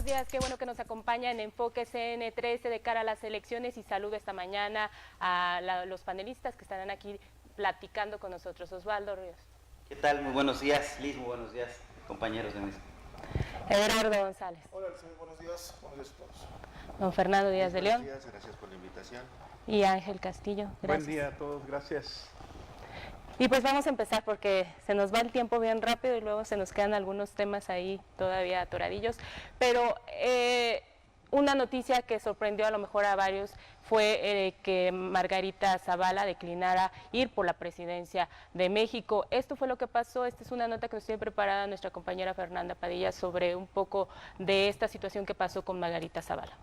días, qué bueno que nos acompaña en Enfoque CN13 de cara a las elecciones y saludo esta mañana a los panelistas que estarán aquí platicando con nosotros. Osvaldo Ríos. ¿Qué tal? Muy buenos días, Liz, muy buenos días, compañeros de mesa. Eduardo González. Hola, buenos días a todos. Don Fernando Díaz de León. Buenos días, gracias por la invitación. Y Ángel Castillo, gracias. Buen día a todos, gracias. Y pues vamos a empezar porque se nos va el tiempo bien rápido y luego se nos quedan algunos temas ahí todavía atoradillos, pero una noticia que sorprendió a lo mejor a varios fue que Margarita Zavala declinara ir por la presidencia de México. Esto fue lo que pasó. Esta es una nota que nos tiene preparada nuestra compañera Fernanda Padilla sobre un poco de esta situación que pasó con Margarita Zavala.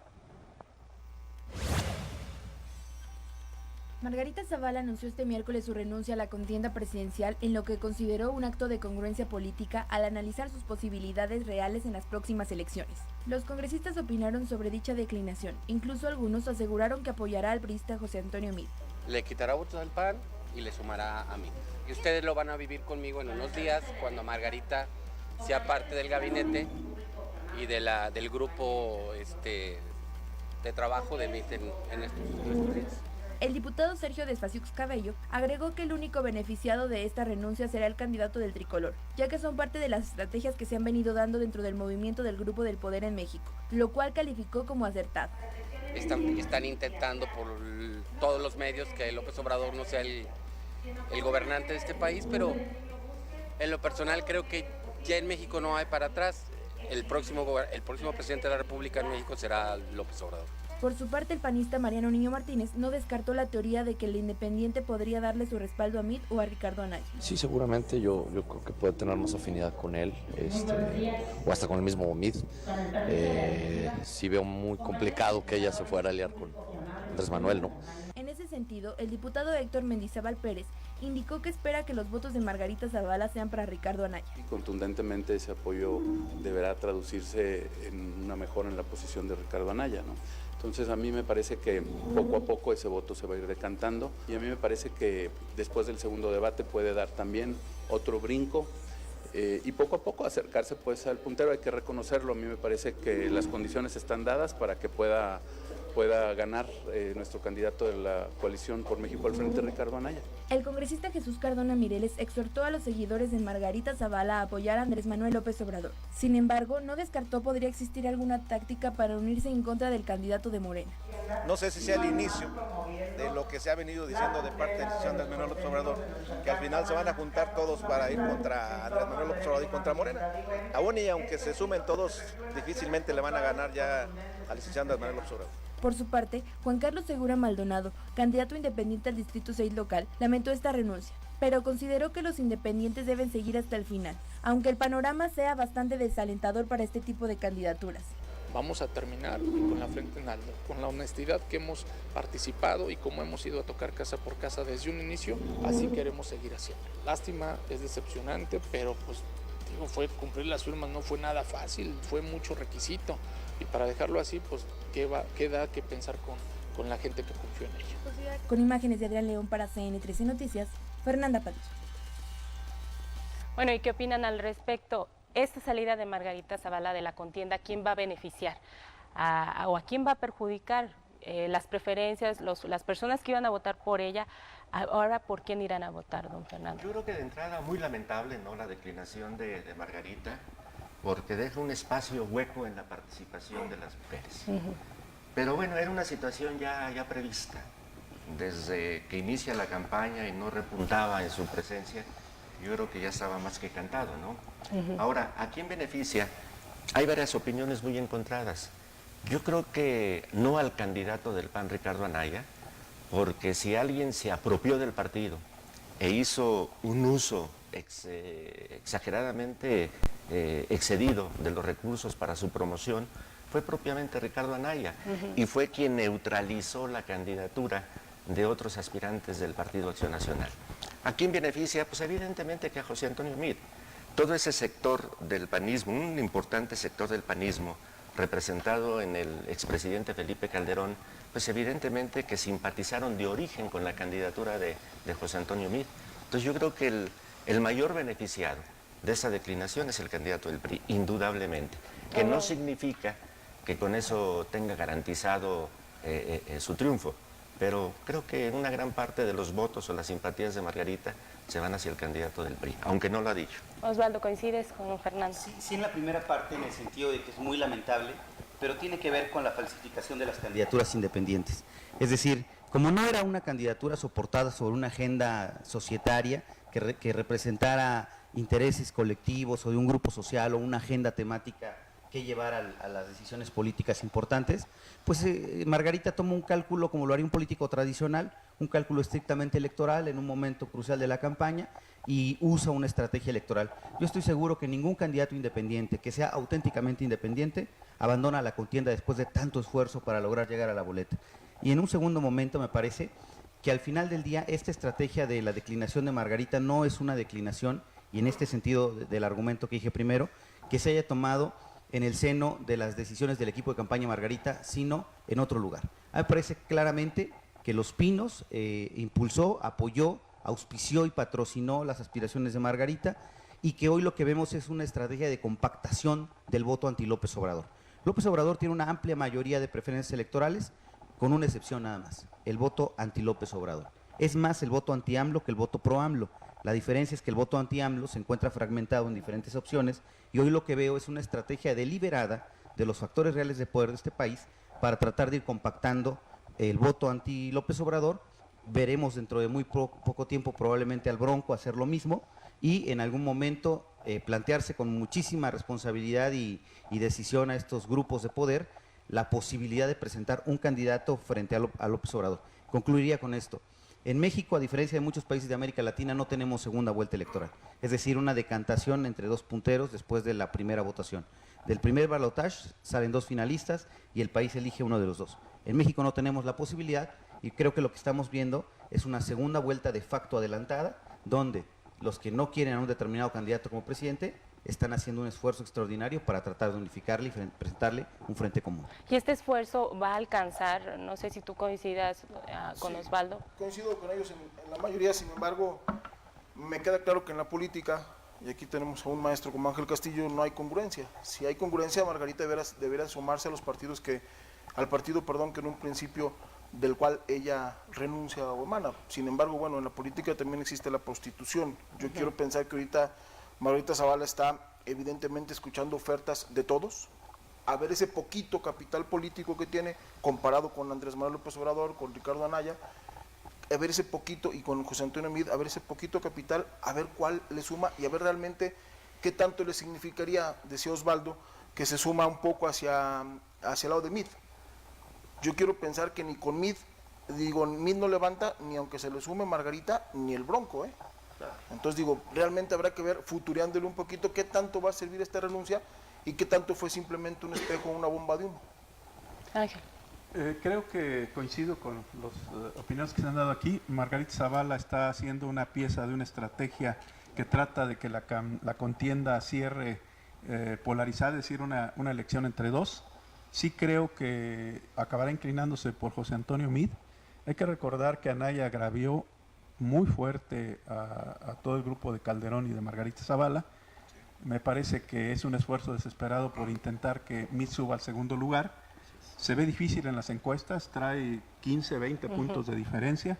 Margarita Zavala anunció este miércoles su renuncia a la contienda presidencial en lo que consideró un acto de congruencia política al analizar sus posibilidades reales en las próximas elecciones. Los congresistas opinaron sobre dicha declinación, incluso algunos aseguraron que apoyará al priista José Antonio Meade. Le quitará votos al PAN y le sumará a mí. Y ustedes lo van a vivir conmigo en unos días cuando Margarita sea parte del gabinete y del grupo de trabajo de Meade en estos días. El diputado Sergio Desfasiux Cabello agregó que el único beneficiado de esta renuncia será el candidato del tricolor, ya que son parte de las estrategias que se han venido dando dentro del movimiento del Grupo del Poder en México, lo cual calificó como acertado. Están intentando por todos los medios que López Obrador no sea el gobernante de este país, pero en lo personal creo que ya en México no hay para atrás. El próximo presidente de la República en México será López Obrador. Por su parte, el panista Mariano Niño Martínez no descartó la teoría de que el independiente podría darle su respaldo a Meade o a Ricardo Anaya. Sí, seguramente yo creo que puede tener más afinidad con él, o hasta con el mismo Meade. Sí veo muy complicado que ella se fuera a aliar con Andrés Manuel, ¿no? En ese sentido, el diputado Héctor Mendizábal Pérez indicó que espera que los votos de Margarita Zavala sean para Ricardo Anaya. Contundentemente ese apoyo deberá traducirse en una mejora en la posición de Ricardo Anaya, ¿no? Entonces a mí me parece que poco a poco ese voto se va a ir decantando y a mí me parece que después del segundo debate puede dar también otro brinco y poco a poco acercarse pues al puntero. Hay que reconocerlo, a mí me parece que las condiciones están dadas para que pueda ganar nuestro candidato de la coalición por México al frente, Ricardo Anaya. El congresista Jesús Cardona Mireles exhortó a los seguidores de Margarita Zavala a apoyar a Andrés Manuel López Obrador. Sin embargo, no descartó podría existir alguna táctica para unirse en contra del candidato de Morena. No sé si sea el inicio de lo que se ha venido diciendo de parte de Andrés Manuel López Obrador, que al final se van a juntar todos para ir contra Andrés Manuel López Obrador y contra Morena. Aún y aunque se sumen todos, difícilmente le van a ganar ya al licenciado Andrés Manuel López Obrador. Por su parte, Juan Carlos Segura Maldonado, candidato independiente al Distrito 6 local, lamentó esta renuncia, pero consideró que los independientes deben seguir hasta el final, aunque el panorama sea bastante desalentador para este tipo de candidaturas. Vamos a terminar con la frente en alto, con la honestidad que hemos participado y como hemos ido a tocar casa por casa desde un inicio, así queremos seguir haciendo. Lástima, es decepcionante, pero pues fue cumplir las firmas, no fue nada fácil, fue mucho requisito y para dejarlo así, pues queda que pensar con la gente que confió en ella. Con imágenes de Adrián León para CN13 Noticias, Fernanda Padilla. Bueno, ¿y qué opinan al respecto? Esta salida de Margarita Zavala de la contienda, ¿a quién va a beneficiar? ¿O a quién va a perjudicar? Las preferencias, las personas que iban a votar por ella, ahora ¿por quién irán a votar, don Fernando? Yo creo que de entrada muy lamentable, ¿no?, la declinación de Margarita, porque deja un espacio hueco en la participación de las mujeres. Pero bueno, era una situación ya prevista. Desde que inicia la campaña y no repuntaba en su presencia, yo creo que ya estaba más que cantado, ¿no? Ahora, ¿a quién beneficia? Hay varias opiniones muy encontradas. Yo creo que no al candidato del PAN, Ricardo Anaya, porque si alguien se apropió del partido e hizo un uso exageradamente excedido de los recursos para su promoción, fue propiamente Ricardo Anaya, y fue quien neutralizó la candidatura de otros aspirantes del Partido Acción Nacional. ¿A quién beneficia? Pues evidentemente que a José Antonio Meade. Todo ese sector del panismo, un importante sector del panismo, representado en el expresidente Felipe Calderón, pues evidentemente que simpatizaron de origen con la candidatura de José Antonio Meade. Entonces yo creo que el mayor beneficiado de esa declinación es el candidato del PRI, indudablemente, que no significa que con eso tenga garantizado su triunfo. Pero creo que una gran parte de los votos o las simpatías de Margarita se van hacia el candidato del PRI, aunque no lo ha dicho. Osvaldo, ¿coincides con Fernando? Sí, en la primera parte, en el sentido de que es muy lamentable, pero tiene que ver con la falsificación de las candidaturas independientes. Es decir, como no era una candidatura soportada sobre una agenda societaria que representara intereses colectivos o de un grupo social o una agenda temática que llevar a las decisiones políticas importantes, pues Margarita toma un cálculo como lo haría un político tradicional, un cálculo estrictamente electoral en un momento crucial de la campaña y usa una estrategia electoral. Yo estoy seguro que ningún candidato independiente, que sea auténticamente independiente, abandona la contienda después de tanto esfuerzo para lograr llegar a la boleta. Y en un segundo momento me parece que al final del día esta estrategia de la declinación de Margarita no es una declinación, y en este sentido del argumento que dije primero, que se haya tomado en el seno de las decisiones del equipo de campaña Margarita, sino en otro lugar. A mí me parece claramente que Los Pinos impulsó, apoyó, auspició y patrocinó las aspiraciones de Margarita, y que hoy lo que vemos es una estrategia de compactación del voto anti López Obrador. López Obrador tiene una amplia mayoría de preferencias electorales, con una excepción nada más, el voto anti López Obrador. Es más el voto anti AMLO que el voto pro AMLO. La diferencia es que el voto anti AMLO se encuentra fragmentado en diferentes opciones, y hoy lo que veo es una estrategia deliberada de los factores reales de poder de este país para tratar de ir compactando el voto anti López Obrador. Veremos dentro de muy poco tiempo probablemente al Bronco hacer lo mismo, y en algún momento plantearse con muchísima responsabilidad y decisión a estos grupos de poder la posibilidad de presentar un candidato frente a López Obrador. Concluiría con esto. En México, a diferencia de muchos países de América Latina, no tenemos segunda vuelta electoral, es decir, una decantación entre dos punteros después de la primera votación. Del primer balotaje salen dos finalistas y el país elige uno de los dos. En México no tenemos la posibilidad, y creo que lo que estamos viendo es una segunda vuelta de facto adelantada, donde los que no quieren a un determinado candidato como presidente están haciendo un esfuerzo extraordinario para tratar de unificarle y presentarle un frente común. ¿Y este esfuerzo va a alcanzar? No sé si tú coincidas con Sí, Osvaldo. Coincido con ellos en la mayoría, sin embargo, me queda claro que en la política, y aquí tenemos a un maestro como Ángel Castillo, no hay congruencia. Si hay congruencia, Margarita deberá sumarse a los partidos al partido que en un principio del cual ella renuncia o emana. Sin embargo, bueno, en la política también existe la prostitución. Yo quiero pensar que ahorita Margarita Zavala está evidentemente escuchando ofertas de todos, a ver ese poquito capital político que tiene comparado con Andrés Manuel López Obrador, con Ricardo Anaya, a ver ese poquito, y con José Antonio Meade, a ver ese poquito capital, a ver cuál le suma y a ver realmente qué tanto le significaría, decía Osvaldo, que se suma un poco hacia el lado de Meade. Yo quiero pensar que ni con Meade no levanta, ni aunque se le sume Margarita, ni el Bronco, Entonces realmente habrá que ver, futureándole un poquito, qué tanto va a servir esta renuncia y qué tanto fue simplemente un espejo, una bomba de humo. Ángel. Creo que coincido con las opiniones que se han dado aquí. Margarita Zavala está haciendo una pieza de una estrategia que trata de que la contienda cierre polarizada, es decir, una elección entre dos. Sí creo que acabará inclinándose por José Antonio Meade. Hay que recordar que Anaya agravió muy fuerte a todo el grupo de Calderón y de Margarita Zavala. Me parece que es un esfuerzo desesperado por intentar que Meade suba al segundo lugar. Se ve difícil en las encuestas, trae 15, 20 puntos de diferencia,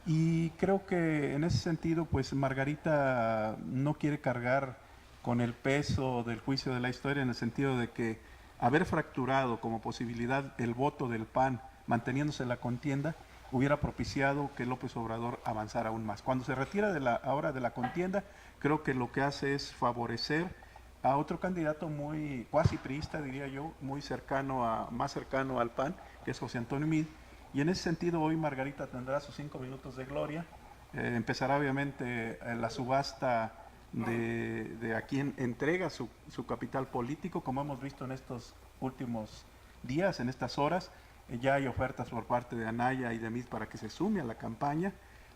y creo que en ese sentido pues Margarita no quiere cargar con el peso del juicio de la historia, en el sentido de que haber fracturado como posibilidad el voto del PAN manteniéndose en la contienda hubiera propiciado que López Obrador avanzara aún más. Cuando se retira ahora de la contienda, creo que lo que hace es favorecer a otro candidato muy cuasi priista, diría yo, más cercano al PAN, que es José Antonio Meade, y en ese sentido hoy Margarita tendrá sus 5 minutos de gloria. Empezará obviamente la subasta de a quien entrega su capital político, como hemos visto en estos últimos días, en estas horas. Ya hay ofertas por parte de Anaya y de Meade para que se sume a la campaña,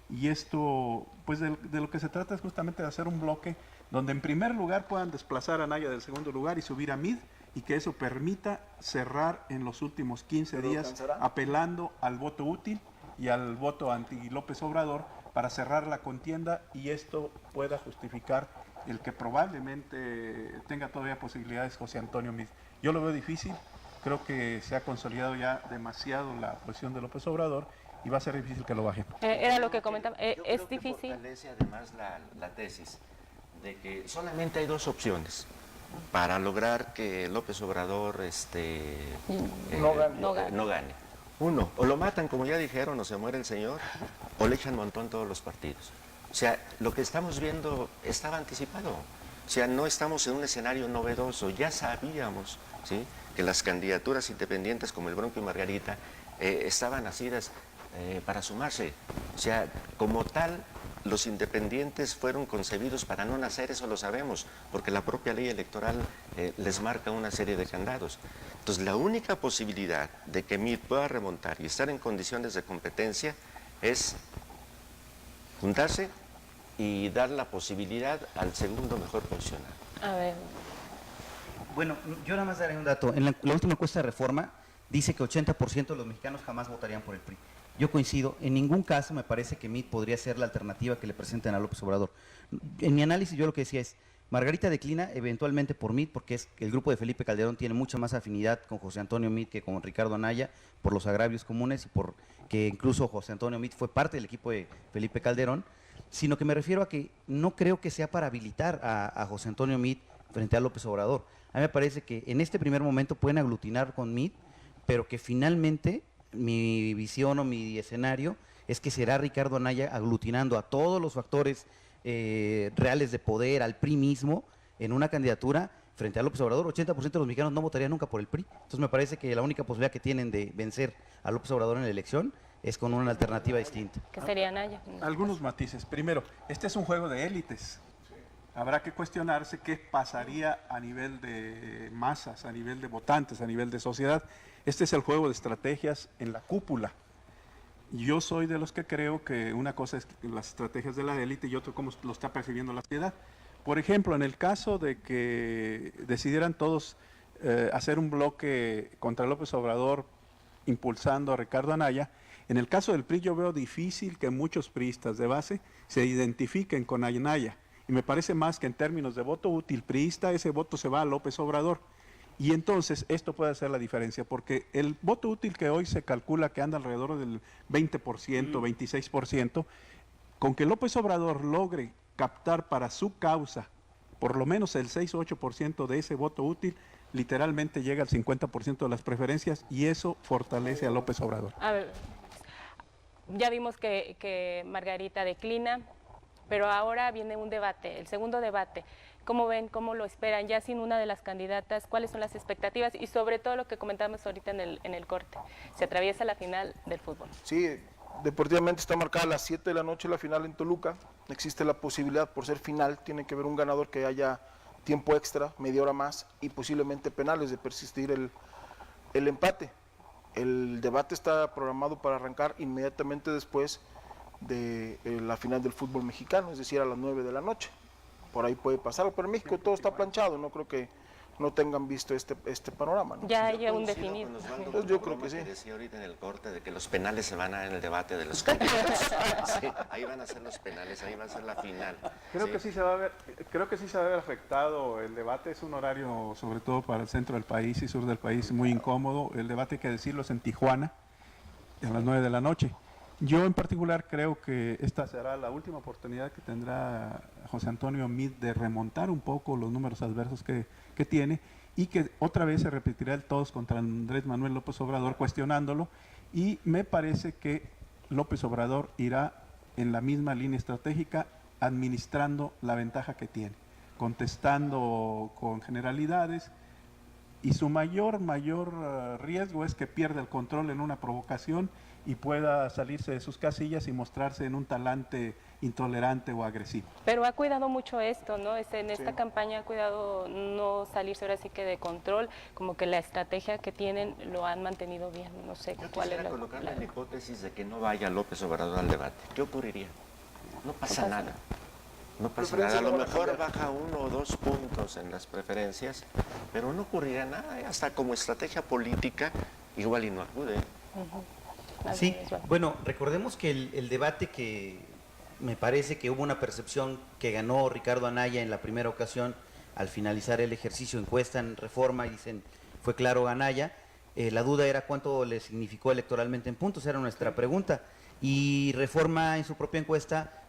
y esto, pues de lo que se trata es justamente de hacer un bloque donde en primer lugar puedan desplazar a Anaya del segundo lugar y subir a Meade, y que eso permita cerrar en los últimos 15 días apelando al voto útil y al voto anti López Obrador para cerrar la contienda, y esto pueda justificar el que probablemente tenga todavía posibilidades José Antonio Meade. Yo lo veo difícil. creo que se ha consolidado ya demasiado la posición de López Obrador y va a ser difícil que lo bajen. Era lo que comentaba, Yo creo es que difícil. fortalece además la tesis de que solamente hay dos opciones para lograr que López Obrador no gane. Uno, o lo matan, como ya dijeron, o se muere el señor, o le echan montón todos los partidos. O sea, lo que estamos viendo estaba anticipado. O sea, no estamos en un escenario novedoso. Ya sabíamos, ¿sí?, que las candidaturas independientes como el Bronco y Margarita estaban nacidas para sumarse. O sea, como tal, los independientes fueron concebidos para no nacer, eso lo sabemos, porque la propia ley electoral les marca una serie de candados. Entonces, la única posibilidad de que MIT pueda remontar y estar en condiciones de competencia es juntarse y dar la posibilidad al segundo mejor posicionado. A ver. Bueno, yo nada más daré un dato. En la última encuesta de Reforma dice que 80% de los mexicanos jamás votarían por el PRI. Yo coincido, en ningún caso me parece que MIT podría ser la alternativa que le presenten a López Obrador. En mi análisis yo lo que decía es, Margarita declina eventualmente por MIT porque es que el grupo de Felipe Calderón tiene mucha más afinidad con José Antonio MIT que con Ricardo Anaya por los agravios comunes y por que incluso José Antonio MIT fue parte del equipo de Felipe Calderón, sino que me refiero a que no creo que sea para habilitar a José Antonio MIT frente a López Obrador. A mí me parece que en este primer momento pueden aglutinar con MIT, pero que finalmente mi visión o mi escenario es que será Ricardo Anaya aglutinando a todos los factores reales de poder, al PRI mismo, en una candidatura frente a López Obrador. 80% de los mexicanos no votarían nunca por el PRI. Entonces me parece que la única posibilidad que tienen de vencer a López Obrador en la elección es con una alternativa distinta. Que sería Anaya. Algunos matices. Primero, este es un juego de élites. Habrá que cuestionarse qué pasaría a nivel de masas, a nivel de votantes, a nivel de sociedad. Este es el juego de estrategias en la cúpula. Yo soy de los que creo que una cosa es las estrategias de la élite y otro cómo lo está percibiendo la sociedad. Por ejemplo, en el caso de que decidieran todos hacer un bloque contra López Obrador impulsando a Ricardo Anaya, en el caso del PRI yo veo difícil que muchos priistas de base se identifiquen con Anaya. Y me parece más que en términos de voto útil priista, ese voto se va a López Obrador. Y entonces esto puede hacer la diferencia, porque el voto útil que hoy se calcula que anda alrededor del 20%, 26%, con que López Obrador logre captar para su causa por lo menos el 6 o 8% de ese voto útil, literalmente llega al 50% de las preferencias y eso fortalece a López Obrador. A ver, ya vimos que Margarita declina, pero ahora viene un debate, el segundo debate. ¿Cómo ven, cómo lo esperan? Ya sin una de las candidatas, ¿cuáles son las expectativas? Y sobre todo lo que comentábamos ahorita en el corte, se atraviesa la final del fútbol. Sí, deportivamente está marcada a las 7 de la noche la final en Toluca. Existe la posibilidad, por ser final, tiene que haber un ganador que haya tiempo extra, media hora más y posiblemente penales de persistir el empate. El debate está programado para arrancar inmediatamente después de la final del fútbol mexicano, es decir, a las 9 de la noche. Por ahí puede pasar, pero en México todo está planchado, no creo que no tengan visto este panorama, ¿no? Ya hay un definido. Pues yo creo que sí. Decía ahorita en el corte de que los penales se van a dar en el debate de los candidatos. Sí, ahí van a ser los penales, ahí va a ser la final. Creo que sí se va a ver, creo que sí se va a ver afectado el debate. Es un horario, sobre todo para el centro del país y sur del país, muy incómodo. El debate, hay que decirlo, es en Tijuana, a las 9 de la noche. Yo en particular creo que esta será la última oportunidad que tendrá José Antonio Meade de remontar un poco los números adversos que tiene y que otra vez se repetirá el todos contra Andrés Manuel López Obrador cuestionándolo, y me parece que López Obrador irá en la misma línea estratégica administrando la ventaja que tiene, contestando con generalidades, y su mayor riesgo es que pierda el control en una provocación y pueda salirse de sus casillas y mostrarse en un talante intolerante o agresivo. Pero ha cuidado mucho esto, ¿no? En esta campaña ha cuidado no salirse ahora sí que de control, como que la estrategia que tienen lo han mantenido bien, no sé cuál es la... Yo quisiera colocar la hipótesis de que no vaya López Obrador al debate. ¿Qué ocurriría? No pasa nada. No pasa nada. A lo mejor baja 1 o 2 puntos en las preferencias, pero no ocurrirá nada. Hasta como estrategia política igual y no acude. Sí, bueno, recordemos que el debate que me parece que hubo una percepción que ganó Ricardo Anaya en la primera ocasión al finalizar el ejercicio, encuesta en Reforma y dicen fue claro Anaya, La duda era cuánto le significó electoralmente en puntos, era nuestra pregunta. Y Reforma en su propia encuesta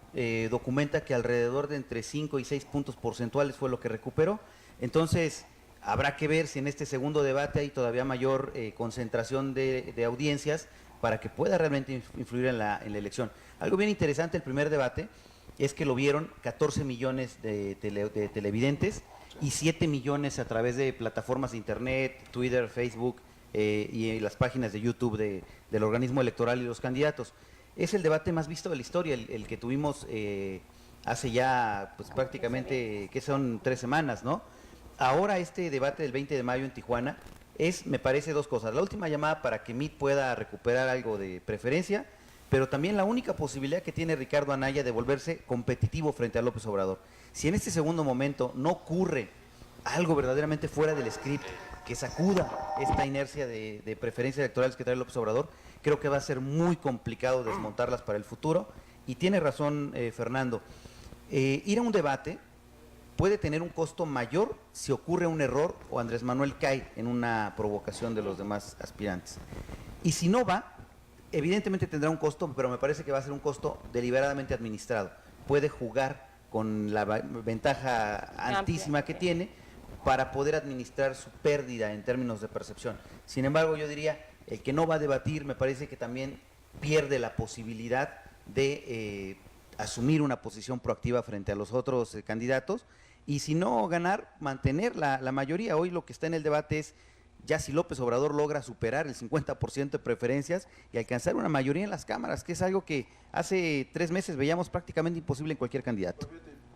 documenta que alrededor de entre 5 y 6 puntos porcentuales fue lo que recuperó. Entonces, habrá que ver si en este segundo debate hay todavía mayor concentración de audiencias para que pueda realmente influir en la elección. Algo bien interesante, el primer debate, es que lo vieron 14 millones de televidentes y 7 millones a través de plataformas de internet, Twitter, Facebook y las páginas de YouTube del organismo electoral y los candidatos. Es el debate más visto de la historia, el que tuvimos hace ya pues, prácticamente, que son 3 semanas, ¿no? Ahora este debate del 20 de mayo en Tijuana es, me parece, 2 cosas. La última llamada para que MIT pueda recuperar algo de preferencia, pero también la única posibilidad que tiene Ricardo Anaya de volverse competitivo frente a López Obrador. Si en este segundo momento no ocurre algo verdaderamente fuera del script que sacuda esta inercia de preferencias electorales que trae López Obrador, creo que va a ser muy complicado desmontarlas para el futuro. Y tiene razón Fernando, ir a un debate puede tener un costo mayor si ocurre un error o Andrés Manuel cae en una provocación de los demás aspirantes. Y si no va, evidentemente tendrá un costo, pero me parece que va a ser un costo deliberadamente administrado. Puede jugar con la ventaja altísima que tiene para poder administrar su pérdida en términos de percepción. Sin embargo, yo diría, el que no va a debatir me parece que también pierde la posibilidad de asumir una posición proactiva frente a los otros candidatos, y si no ganar, mantener la mayoría. Hoy lo que está en el debate es ya si López Obrador logra superar el 50% de preferencias y alcanzar una mayoría en las cámaras, que es algo que hace 3 meses veíamos prácticamente imposible en cualquier candidato.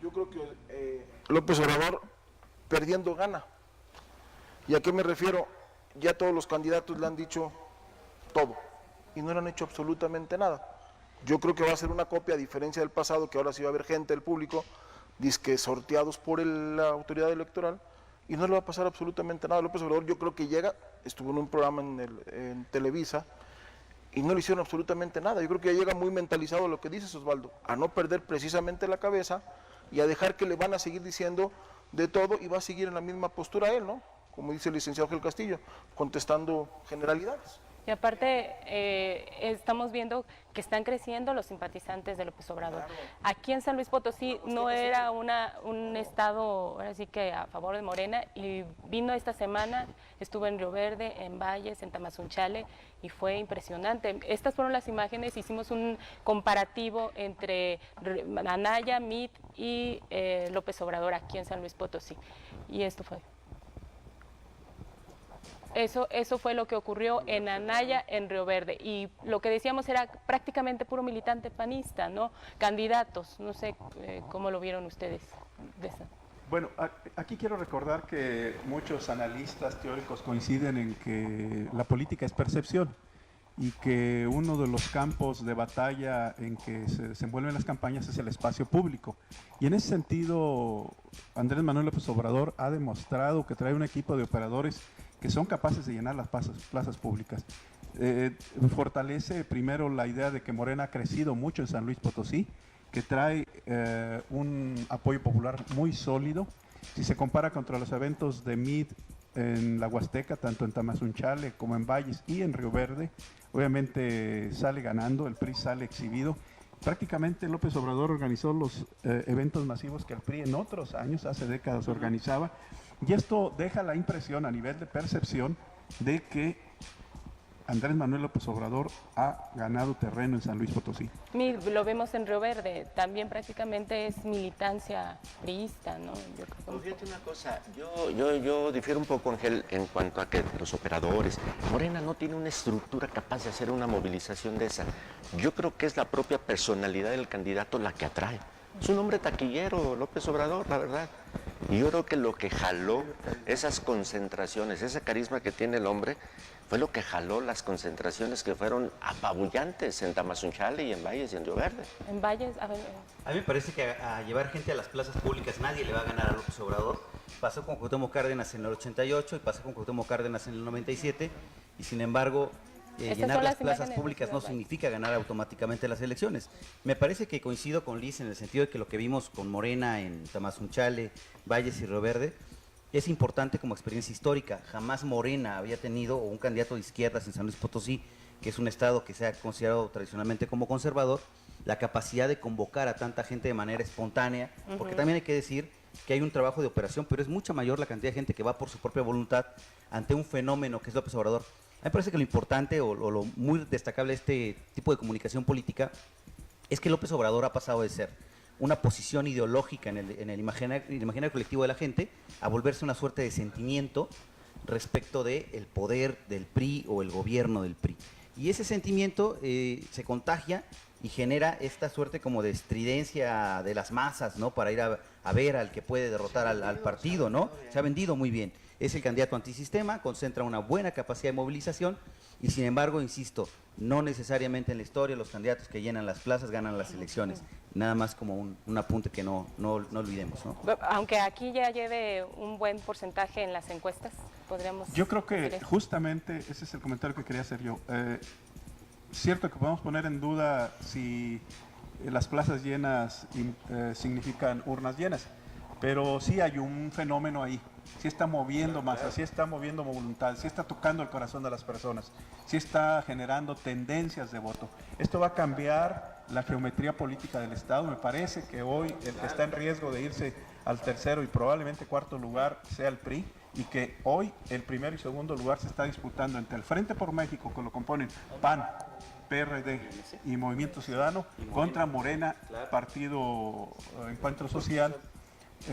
Yo creo que López Obrador perdiendo gana. ¿Y a qué me refiero? Ya todos los candidatos le han dicho todo y no le han hecho absolutamente nada. Yo creo que va a ser una copia, a diferencia del pasado, que ahora sí va a haber gente del público, dizque sorteados por la autoridad electoral, y no le va a pasar absolutamente nada. López Obrador, yo creo que llega, estuvo en un programa en Televisa, y no le hicieron absolutamente nada. Yo creo que ya llega muy mentalizado a lo que dices, Osvaldo, a no perder precisamente la cabeza y a dejar que le van a seguir diciendo de todo, y va a seguir en la misma postura él, ¿no? Como dice el licenciado Gel Castillo, contestando generalidades. Y aparte, estamos viendo que están creciendo los simpatizantes de López Obrador. Claro. Aquí en San Luis Potosí no era un estado, ahora sí que a favor de Morena, y vino esta semana, estuvo en Río Verde, en Valles, en Tamazunchale, y fue impresionante. Estas fueron las imágenes, hicimos un comparativo entre Anaya, MIT y López Obrador aquí en San Luis Potosí. Y esto fue. Eso fue lo que ocurrió en Anaya, en Río Verde, y lo que decíamos era prácticamente puro militante panista, ¿no? Candidatos, no sé cómo lo vieron ustedes. Bueno, aquí quiero recordar que muchos analistas teóricos coinciden en que la política es percepción y que uno de los campos de batalla en que se desenvuelven las campañas es el espacio público. Y en ese sentido, Andrés Manuel López Obrador ha demostrado que trae un equipo de operadores que son capaces de llenar las plazas públicas. Fortalece primero la idea de que Morena ha crecido mucho en San Luis Potosí, que trae un apoyo popular muy sólido. Si se compara contra los eventos de MIT en la Huasteca, tanto en Tamazunchale como en Valles y en Río Verde, obviamente sale ganando, el PRI sale exhibido. Prácticamente López Obrador organizó los eventos masivos que el PRI en otros años, hace décadas, organizaba. Y esto deja la impresión a nivel de percepción de que Andrés Manuel López Obrador ha ganado terreno en San Luis Potosí. Lo vemos en Río Verde, también prácticamente es militancia priista, ¿no? Pues fíjate una cosa, yo difiero un poco, Ángel, en cuanto a que los operadores, Morena no tiene una estructura capaz de hacer una movilización de esa. Yo creo que es la propia personalidad del candidato la que atrae. Es un hombre taquillero, López Obrador, la verdad. Y yo creo que lo que jaló esas concentraciones, ese carisma que tiene el hombre, fue lo que jaló las concentraciones que fueron apabullantes en Tamazunchale y en Valles y en Río Verde. En Valles, a ver. A mí me parece que a llevar gente a las plazas públicas nadie le va a ganar a López Obrador. Pasó con Cuauhtémoc Cárdenas en el 88 y pasó con Cuauhtémoc Cárdenas en el 97, y sin embargo llenar las plazas públicas no significa ganar automáticamente las elecciones. Me parece que coincido con Liz en el sentido de que lo que vimos con Morena en Tamazunchale, Valles y Río Verde es importante como experiencia histórica. Jamás Morena había tenido, o un candidato de izquierdas en San Luis Potosí, que es un estado que se ha considerado tradicionalmente como conservador, la capacidad de convocar a tanta gente de manera espontánea, porque también hay que decir que hay un trabajo de operación, pero es mucha mayor la cantidad de gente que va por su propia voluntad ante un fenómeno que es López Obrador. A mí me parece que lo importante o lo muy destacable de este tipo de comunicación política es que López Obrador ha pasado de ser una posición ideológica en el imaginario colectivo de la gente a volverse una suerte de sentimiento respecto del poder del PRI o el gobierno del PRI. Y ese sentimiento se contagia y genera esta suerte como de estridencia de las masas, ¿no? Para ir a ver al que puede derrotar al partido, ¿no? Se ha vendido muy bien. Es el candidato antisistema, concentra una buena capacidad de movilización y sin embargo, insisto, no necesariamente en la historia los candidatos que llenan las plazas ganan las elecciones. Nada más como un apunte que no olvidemos, ¿no? Aunque aquí ya lleve un buen porcentaje en las encuestas, podríamos... Yo creo que justamente ese es el comentario que quería hacer yo. Cierto que podemos poner en duda si las plazas llenas significan urnas llenas, pero sí hay un fenómeno ahí. Sí está moviendo masas, sí está moviendo voluntad, sí está tocando el corazón de las personas, sí está generando tendencias de voto. Esto va a cambiar la geometría política del Estado. Me parece que hoy el que está en riesgo de irse al tercero y probablemente cuarto lugar sea el PRI, y que hoy el primero y segundo lugar se está disputando entre el Frente por México, que lo componen PAN, PRD y Movimiento Ciudadano, contra Morena, Partido Encuentro Social,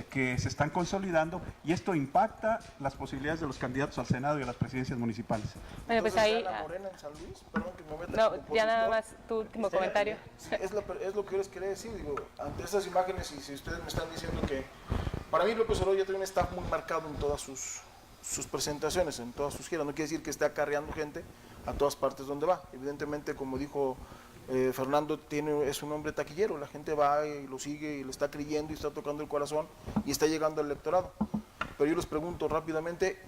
que se están consolidando, y esto impacta las posibilidades de los candidatos al Senado y a las presidencias municipales. Bueno, pues ahí... ¿La Morena en San Luis? Perdón que me meta No, ya nada más tu último comentario. Es lo que yo les quería decir, digo, ante estas imágenes, y si ustedes me están diciendo que para mí López Obrador ya tiene un staff muy marcado en todas sus presentaciones, en todas sus giras, no quiere decir que esté acarreando gente a todas partes donde va. Evidentemente, como dijo Fernando, es un hombre taquillero, la gente va y lo sigue y le está creyendo y está tocando el corazón y está llegando al electorado. Pero yo les pregunto rápidamente,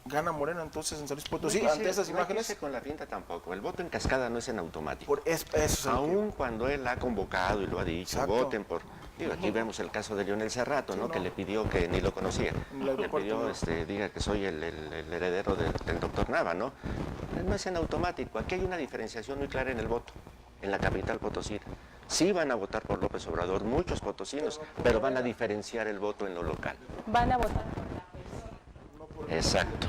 ¿gana Morena entonces en San Luis Potosí ante esas imágenes? No con la pinta tampoco, el voto en cascada no es en automático. Eso aún cuando él ha convocado y lo ha dicho, exacto, voten por... Digo, aquí vemos el caso de Leonel Cerrato, ¿no? Que le pidió, que ni lo conocía, le pidió, diga que soy el heredero del doctor Nava, ¿no? No es en automático, aquí hay una diferenciación muy clara en el voto, en la capital potosina. Sí van a votar por López Obrador muchos potosinos, pero van a diferenciar el voto en lo local. Van a votar por la persona. Exacto.